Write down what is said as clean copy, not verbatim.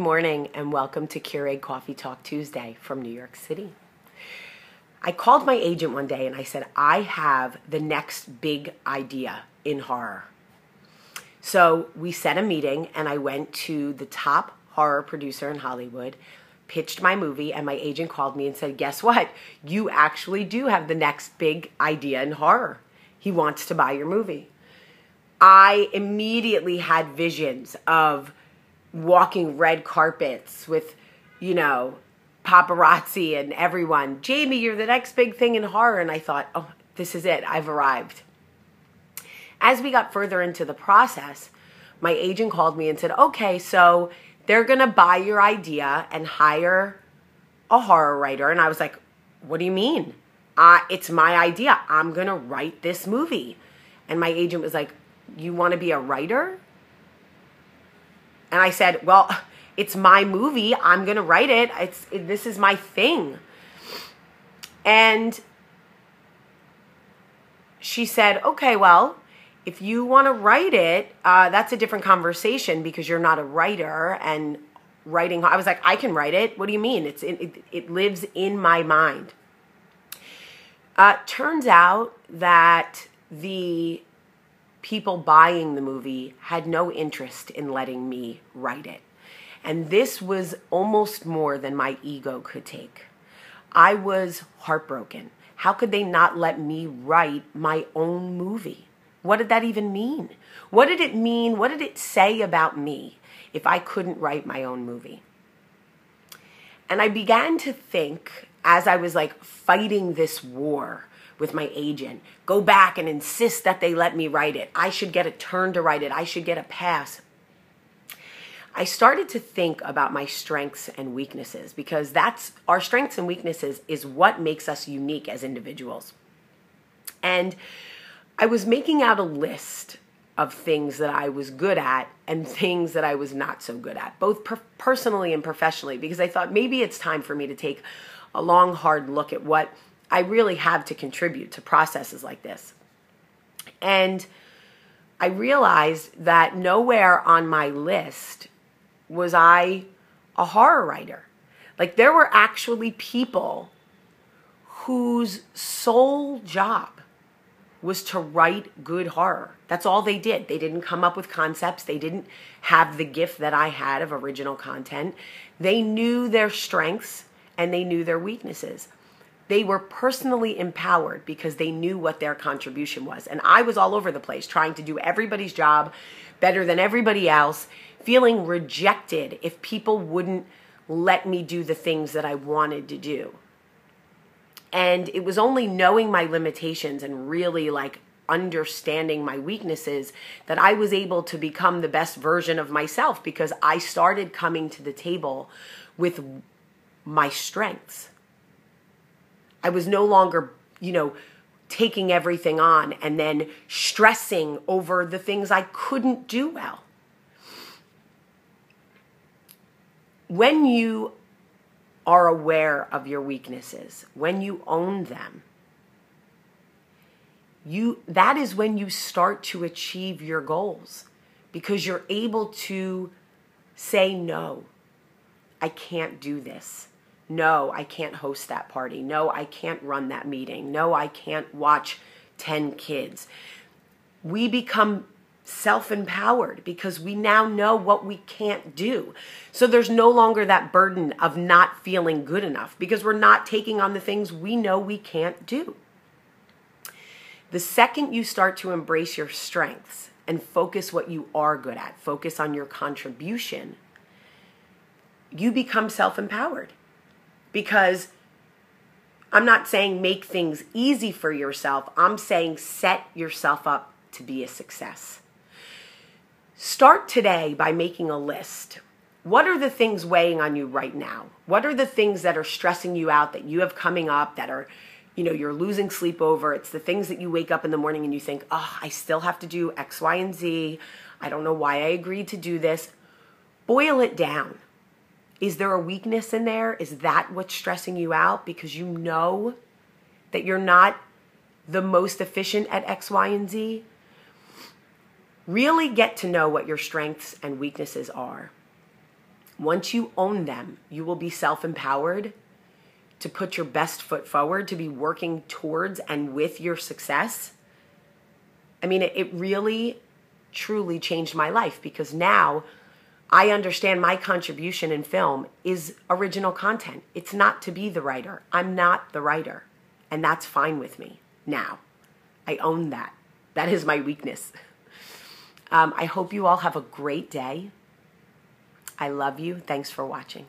morning and welcome to Keurig Coffee Talk Tuesday from New York City. I called my agent one day and I said, I have the next big idea in horror. So we set a meeting and I went to the top horror producer in Hollywood, pitched my movie, and my agent called me and said, guess what? You actually do have the next big idea in horror. He wants to buy your movie. I immediately had visions of walking red carpets with, paparazzi and everyone. Jamie, you're the next big thing in horror. And I thought, oh, this is it. I've arrived. As we got further into the process, my agent called me and said, okay, so they're going to buy your idea and hire a horror writer. And I was like, what do you mean? It's my idea. I'm going to write this movie. And my agent was like, you want to be a writer? And I said, well, it's my movie. I'm going to write it. This is my thing. And she said, okay, well, if you want to write it, that's a different conversation because you're not a writer and writing. I was like, I can write it. What do you mean? It lives in my mind. Turns out that the people buying the movie had no interest in letting me write it. And this was almost more than my ego could take. I was heartbroken. How could they not let me write my own movie? What did that even mean? What did it mean? What did it say about me if I couldn't write my own movie? And I began to think, as I was fighting this war with my agent, go back and insist that they let me write it. I should get a turn to write it. I should get a pass. I started to think about my strengths and weaknesses because our strengths and weaknesses is what makes us unique as individuals. And I was making out a list of things that I was good at and things that I was not so good at, both personally and professionally, because I thought maybe it's time for me to take a long, hard look at what I really have to contribute to processes like this. And I realized that nowhere on my list was I a horror writer. There were actually people whose sole job was to write good horror. That's all they did. They didn't come up with concepts. They didn't have the gift that I had of original content. They knew their strengths and they knew their weaknesses. They were personally empowered because they knew what their contribution was. And I was all over the place trying to do everybody's job better than everybody else, feeling rejected if people wouldn't let me do the things that I wanted to do. And it was only knowing my limitations and really understanding my weaknesses that I was able to become the best version of myself because I started coming to the table with my strengths. I was no longer, taking everything on and then stressing over the things I couldn't do well. When you are aware of your weaknesses, when you own them, that is when you start to achieve your goals because you're able to say, no, I can't do this. No, I can't host that party. No, I can't run that meeting. No, I can't watch 10 kids. We become self-empowered because we now know what we can't do. So there's no longer that burden of not feeling good enough because we're not taking on the things we know we can't do. The second you start to embrace your strengths and focus what you are good at, focus on your contribution, you become self-empowered. Because I'm not saying make things easy for yourself. I'm saying set yourself up to be a success. Start today by making a list. What are the things weighing on you right now? What are the things that are stressing you out that you have coming up that are, you're losing sleep over? It's the things that you wake up in the morning and you think, oh, I still have to do X, Y, and Z. I don't know why I agreed to do this. Boil it down. Is there a weakness in there? Is that what's stressing you out because you know that you're not the most efficient at X, Y, and Z? Really get to know what your strengths and weaknesses are. Once you own them, you will be self-empowered to put your best foot forward, to be working towards and with your success. I mean, it really, truly changed my life, because now I understand my contribution in film is original content. It's not to be the writer. I'm not the writer. And that's fine with me now. I own that. That is my weakness. I hope you all have a great day. I love you. Thanks for watching.